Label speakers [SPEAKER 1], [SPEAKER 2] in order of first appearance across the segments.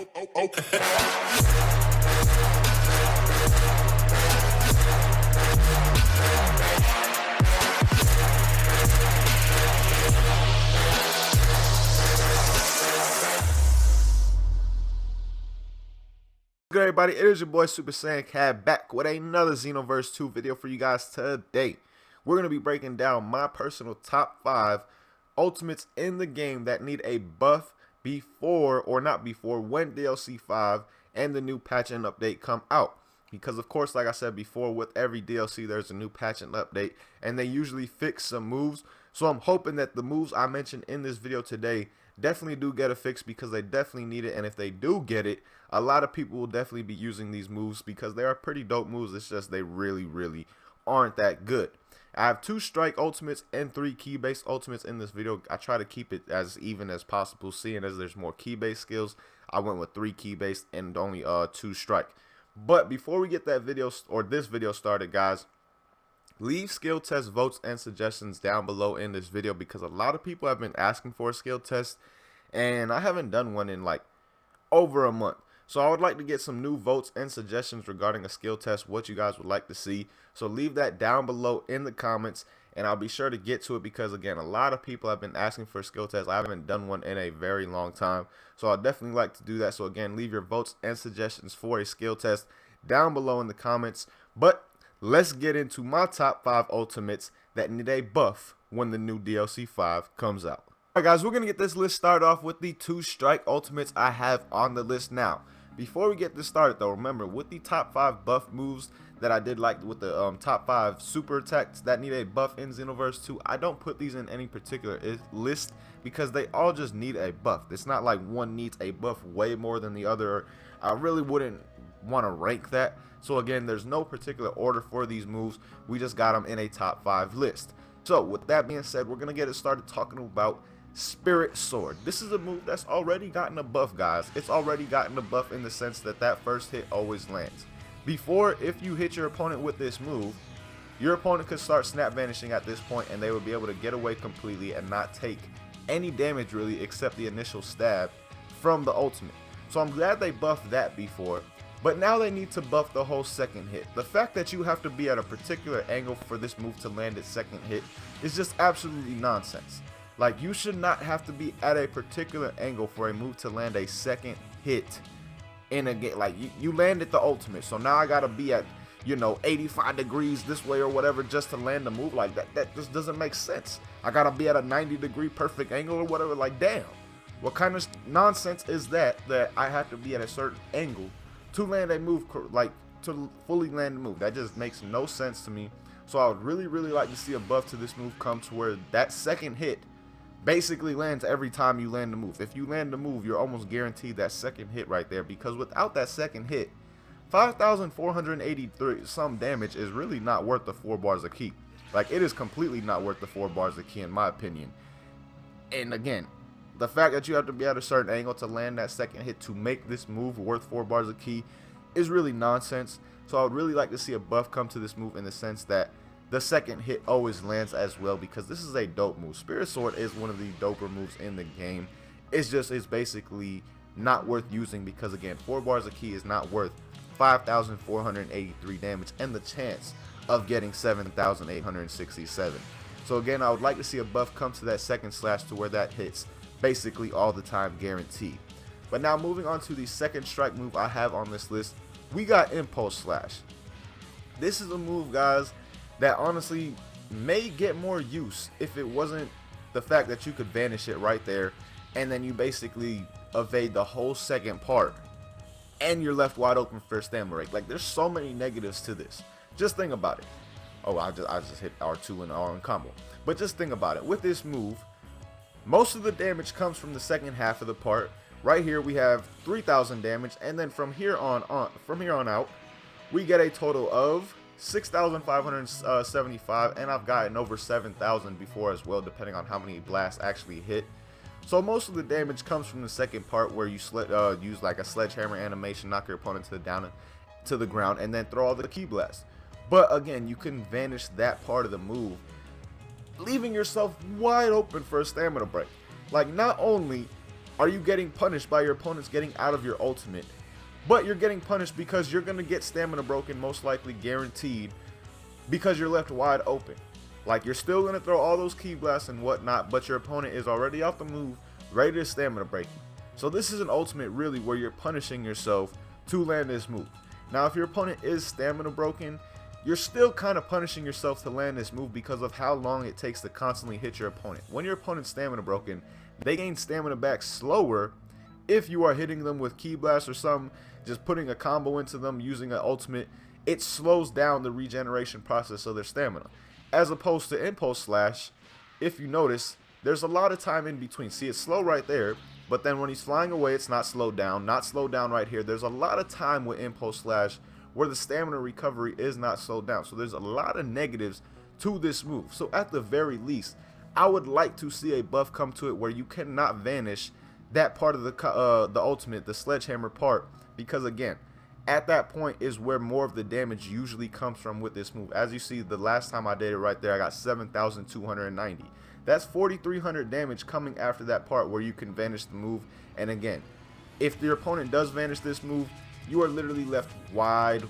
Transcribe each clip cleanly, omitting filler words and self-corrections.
[SPEAKER 1] Good everybody, it is your boy Super Saiyan Cat back with another Xenoverse 2 video for you guys today. We're going to be breaking down my personal top 5 ultimates in the game that need a buff before, or not before, when DLC 5 and the new patch and update come out. Because of course, like I said before, with every DLC there's a new patch and update, and they usually fix some moves. So I'm hoping that the moves I mentioned in this video today definitely do get a fix, because they definitely need it. And if they do get it, a lot of people will definitely be using these moves because they are pretty dope moves. It's just they really aren't that good. I have 2 strike ultimates and 3 key based ultimates in this video. I try to keep it as even as possible, seeing as there's more key based skills. I went with 3 key based and only 2 strike. But before we get that video or this video started, guys, leave skill test votes and suggestions down below in this video, because a lot of people have been asking for a skill test and I haven't done one in like over a month. So I would like to get some new votes and suggestions regarding a skill test, what you guys would like to see. So leave that down below in the comments and I'll be sure to get to it, because again, a lot of people have been asking for a skill test. I haven't done one in a very long time, so I'd definitely like to do that. So again, leave your votes and suggestions for a skill test down below in the comments. But let's get into my top 5 ultimates that need a buff when the new DLC 5 comes out. Alright guys, we're going to get this list started off with the 2 strike ultimates I have on the list now. Before we get this started though, remember, with the top 5 buff moves that I did, like with the top 5 super attacks that need a buff in Xenoverse 2, I don't put these in any particular list because they all just need a buff. It's not like one needs a buff way more than the other. I really wouldn't want to rank that. So again, there's no particular order for these moves. We just got them in a top 5 list. So with that being said, we're going to get it started talking about Spirit Sword. This is a move that's already gotten a buff, guys. It's already gotten a buff in the sense that that first hit always lands. Before, if you hit your opponent with this move, your opponent could start snap vanishing at this point and they would be able to get away completely and not take any damage really, except the initial stab from the ultimate. So I'm glad they buffed that before, but now they need to buff the whole second hit. The fact that you have to be at a particular angle for this move to land its second hit is just absolutely nonsense. Like, you should not have to be at a particular angle for a move to land a second hit in a game. Like, you landed the ultimate, so now I gotta be at, you know, 85 degrees this way or whatever just to land a move like that. That just doesn't make sense. I gotta be at a 90-degree perfect angle or whatever. Like, damn, what kind of nonsense is that I have to be at a certain angle to land a move, like to fully land a move? That just makes no sense to me. So I would really like to see a buff to this move come to where that second hit basically lands every time you land the move. If you land the move, you're almost guaranteed that second hit right there, because without that second hit, 5,483 some damage is really not worth the 4 bars of ki. Like, it is completely not worth the 4 bars of ki in my opinion. And again, the fact that you have to be at a certain angle to land that second hit to make this move worth 4 bars of ki is really nonsense. So I would really like to see a buff come to this move in the sense that the second hit always lands as well, because this is a dope move. Spirit Sword is one of the doper moves in the game. It's basically not worth using, because again, 4 bars of ki is not worth 5,483 damage and the chance of getting 7,867. So again, I would like to see a buff come to that second slash to where that hits basically all the time, guaranteed. But now moving on to the second strike move I have on this list, we got Impulse Slash. This is a move, guys, that honestly may get more use if it wasn't the fact that you could vanish it right there and then you basically evade the whole second part and you're left wide open for stamina rate. Like, there's so many negatives to this. Just think about it. Oh, I just hit R2 and R in combo. But just think about it. With this move, most of the damage comes from the second half of the part. Right here we have 3,000 damage, and then from here on out, we get a total of 6,575, and I've gotten over 7,000 before as well, depending on how many blasts actually hit. So most of the damage comes from the second part, where you use like a sledgehammer animation, knock your opponent down to the ground, and then throw all the ki blasts. But again, you can vanish that part of the move, leaving yourself wide open for a stamina break. Like, not only are you getting punished by your opponents getting out of your ultimate? But you're getting punished because you're going to get stamina broken, most likely guaranteed, because you're left wide open. Like, you're still going to throw all those key blasts and whatnot, but your opponent is already off the move, ready to stamina break you. So this is an ultimate really where you're punishing yourself to land this move. Now, if your opponent is stamina broken, you're still kind of punishing yourself to land this move because of how long it takes to constantly hit your opponent. When your opponent's stamina broken, they gain stamina back slower if you are hitting them with key blast or something, just putting a combo into them using an ultimate. It slows down the regeneration process of their stamina. As opposed to Impulse Slash, if you notice, there's a lot of time in between. See, it's slow right there, but then when he's flying away, it's not slowed down right here. There's a lot of time with Impulse Slash where the stamina recovery is not slowed down. So there's a lot of negatives to this move. So at the very least, I would like to see a buff come to it where you cannot vanish that part of the ultimate, the sledgehammer part, because again, at that point is where more of the damage usually comes from with this move. As you see, the last time I did it right there, I got 7,290. That's 4,300 damage coming after that part where you can vanish the move. And again, if your opponent does vanish this move, you are literally left wide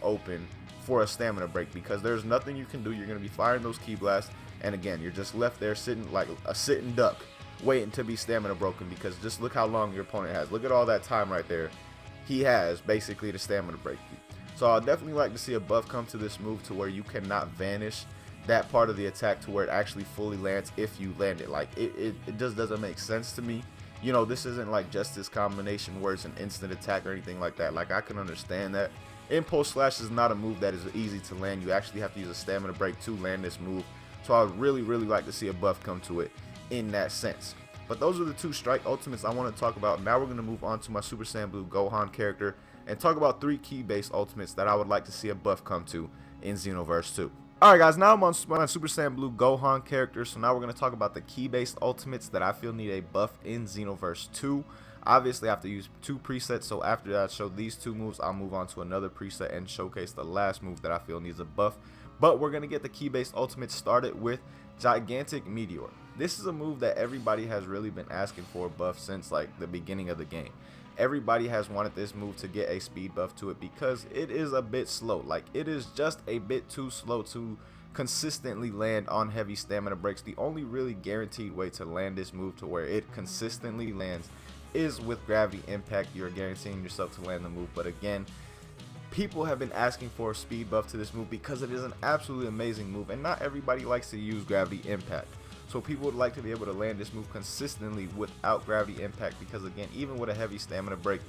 [SPEAKER 1] open for a stamina break, because there's nothing you can do. You're going to be firing those key blasts, and again, you're just left there sitting like a sitting duck, waiting to be stamina broken, because just look how long your opponent has. Look at all that time right there he has basically to stamina break you. So I'd definitely like to see a buff come to this move to where you cannot vanish that part of the attack to where it actually fully lands if you land it. Like, it just doesn't make sense to me. You know, this isn't like Justice combination where it's an instant attack or anything like that. Like, I can understand that. Impulse Slash is not a move that is easy to land. You actually have to use a stamina break to land this move. So I would really like to see a buff come to it in that sense. But those are the two strike ultimates I want to talk about. Now we're going to move on to my Super Saiyan Blue Gohan character and talk about 3 key based ultimates that I would like to see a buff come to in Xenoverse 2. Alright guys, now I'm on my Super Saiyan Blue Gohan character, so now we're going to talk about the key based ultimates that I feel need a buff in Xenoverse 2. Obviously I have to use 2 presets, so after I show these 2 moves, I'll move on to another preset and showcase the last move that I feel needs a buff. But we're going to get the key based ultimates started with Gigantic Meteor. This is a move that everybody has really been asking for a buff since like the beginning of the game. Everybody has wanted this move to get a speed buff to it because it is a bit slow. Like, it is just a bit too slow to consistently land on heavy stamina breaks. The only really guaranteed way to land this move to where it consistently lands is with gravity impact. You're guaranteeing yourself to land the move. But again, people have been asking for a speed buff to this move because it is an absolutely amazing move, and not everybody likes to use gravity impact. So people would like to be able to land this move consistently without gravity impact, because again, even with a heavy stamina break,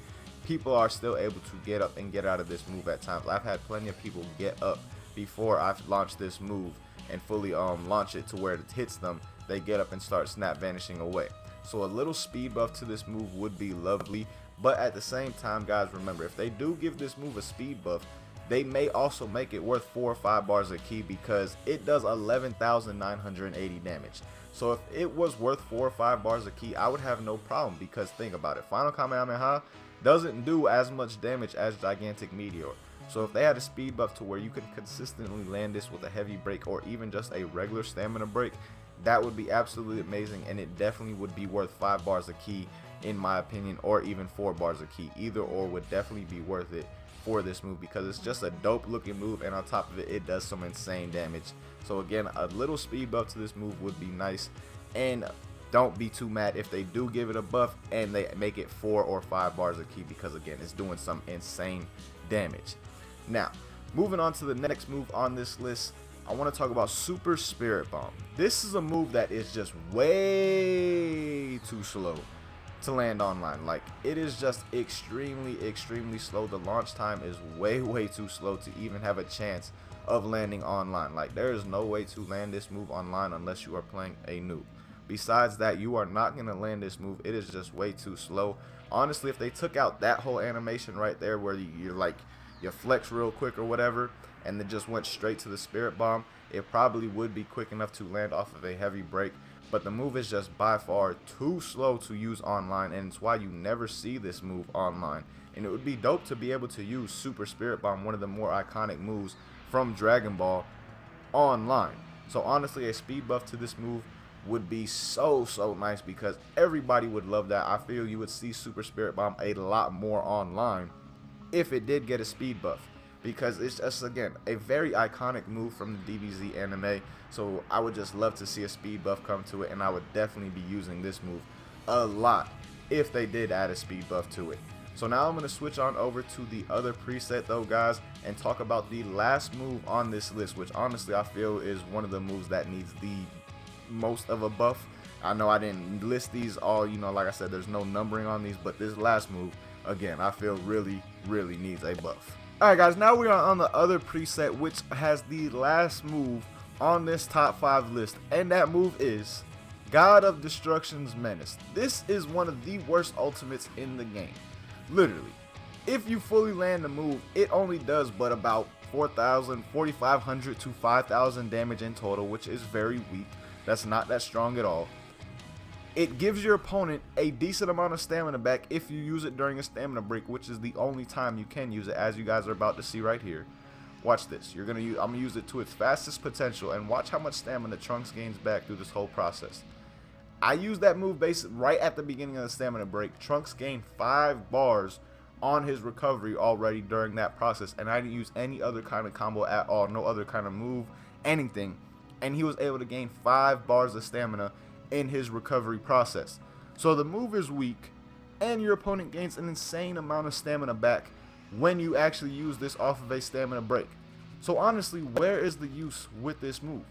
[SPEAKER 1] people are still able to get up and get out of this move at times. I've had plenty of people get up before I've launched this move and fully launch it to where it hits them. They get up and start snap vanishing away. So a little speed buff to this move would be lovely. But at the same time, guys, remember, if they do give this move a speed buff, they may also make it worth 4 or 5 bars of ki, because it does 11,980 damage. So if it was worth 4 or 5 bars of ki, I would have no problem, because think about it, Final Kamehameha doesn't do as much damage as Gigantic Meteor. So if they had a speed buff to where you could consistently land this with a heavy break or even just a regular stamina break, that would be absolutely amazing, and it definitely would be worth 5 bars of ki in my opinion, or even 4 bars of ki. Either or would definitely be worth it for this move, because it's just a dope looking move, and on top of it, it does some insane damage. So again, a little speed buff to this move would be nice, and don't be too mad if they do give it a buff and they make it 4 or 5 bars of ki, because again, it's doing some insane damage. Now, moving on to the next move on this list, I want to talk about Super Spirit Bomb. This is a move that is just way too slow to land online. Like, it is just extremely slow. The launch time is way too slow to even have a chance of landing online. Like, there is no way to land this move online unless you are playing a noob. Besides that, you are not going to land this move. It is just way too slow. Honestly, if they took out that whole animation right there where you're like, you flex real quick or whatever, and then just went straight to the Spirit Bomb, it probably would be quick enough to land off of a heavy break. But the move is just by far too slow to use online, and it's why you never see this move online. And it would be dope to be able to use Super Spirit Bomb, one of the more iconic moves from Dragon Ball, online. So honestly, a speed buff to this move would be so nice, because everybody would love that. I feel you would see Super Spirit Bomb a lot more online if it did get a speed buff, because it's just, again, a very iconic move from the DBZ anime. So I would just love to see a speed buff come to it, and I would definitely be using this move a lot if they did add a speed buff to it. So now I'm going to switch on over to the other preset though, guys, and talk about the last move on this list, which honestly I feel is one of the moves that needs the most of a buff. I know I didn't list these all, you know, like I said, there's no numbering on these, but this last move, again, I feel really needs a buff. Alright guys, now we are on the other preset, which has the last move on this top 5 list, and that move is God of Destructions Menace. This is one of the worst ultimates in the game. Literally, if you fully land the move, it only does but about 4,500 to 5,000 damage in total, which is very weak. That's not that strong at all. It gives your opponent a decent amount of stamina back if you use it during a stamina break, which is the only time you can use it, as you guys are about to see right here. Watch this. I'm gonna use it to its fastest potential, and watch how much stamina Trunks gains back through this whole process. I used that move right at the beginning of the stamina break. Trunks gained 5 bars on his recovery already during that process, and I didn't use any other kind of combo at all, no other kind of move, anything, and he was able to gain 5 bars of stamina in his recovery process. So the move is weak, and your opponent gains an insane amount of stamina back when you actually use this off of a stamina break. So honestly, where is the use with this move?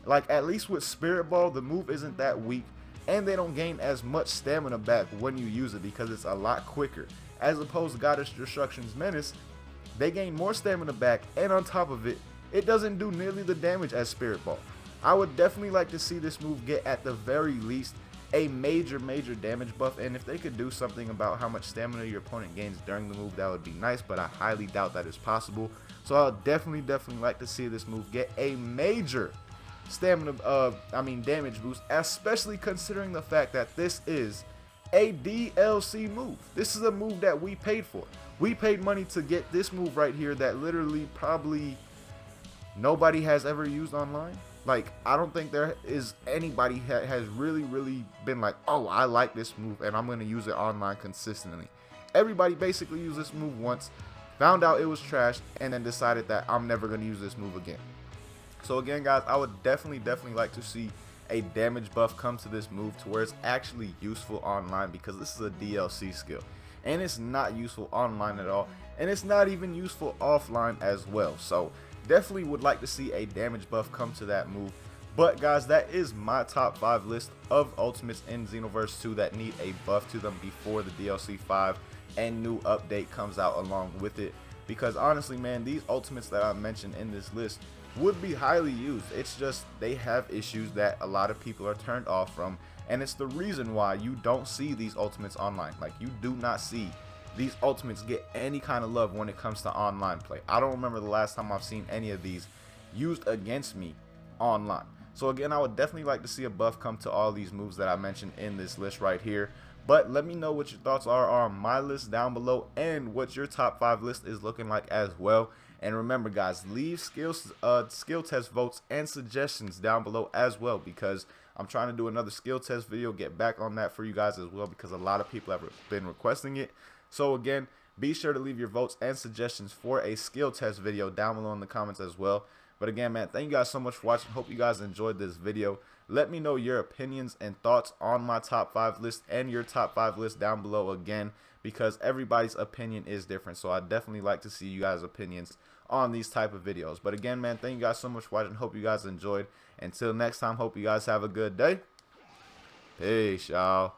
[SPEAKER 1] Like, at least with Spirit Ball, the move isn't that weak, and they don't gain as much stamina back when you use it because it's a lot quicker. As opposed to God of Destructions Menace, they gain more stamina back, and on top of it, it doesn't do nearly the damage as Spirit Ball. I would definitely like to see this move get, at the very least, a major damage buff, and if they could do something about how much stamina your opponent gains during the move, that would be nice, but I highly doubt that is possible. So I'll definitely like to see this move get a major damage boost, especially considering the fact that this is a DLC move. This is a move that we paid for. We paid money to get this move right here that literally probably nobody has ever used online. Like, I don't think there is anybody that has really been like, oh, I like this move and I'm going to use it online consistently. Everybody basically used this move once, found out it was trash, and then decided that I'm never going to use this move again. So again, guys, I would definitely like to see a damage buff come to this move to where it's actually useful online, because this is a DLC skill and it's not useful online at all, and it's not even useful offline as well. So definitely would like to see a damage buff come to that move. But guys, that is my top 5 list of ultimates in Xenoverse 2 that need a buff to them before the DLC 5 and new update comes out along with it. Because honestly, man, these ultimates that I mentioned in this list would be highly used. It's just they have issues that a lot of people are turned off from, and it's the reason why you don't see these ultimates online. Like, you do not see these ultimates get any kind of love when it comes to online play. I don't remember the last time I've seen any of these used against me online. So again, I would definitely like to see a buff come to all these moves that I mentioned in this list right here. But let me know what your thoughts are on my list down below, and what your top 5 list is looking like as well. And remember, guys, leave skill test votes and suggestions down below as well, because I'm trying to do another skill test video, get back on that for you guys as well, because a lot of people have been requesting it. So again, be sure to leave your votes and suggestions for a skill test video down below in the comments as well. But again, man, thank you guys so much for watching. Hope you guys enjoyed this video. Let me know your opinions and thoughts on my top 5 list and your top 5 list down below again, because everybody's opinion is different. So I definitely like to see you guys' opinions on these type of videos. But again, man, thank you guys so much for watching. Hope you guys enjoyed. Until next time, hope you guys have a good day. Peace, y'all.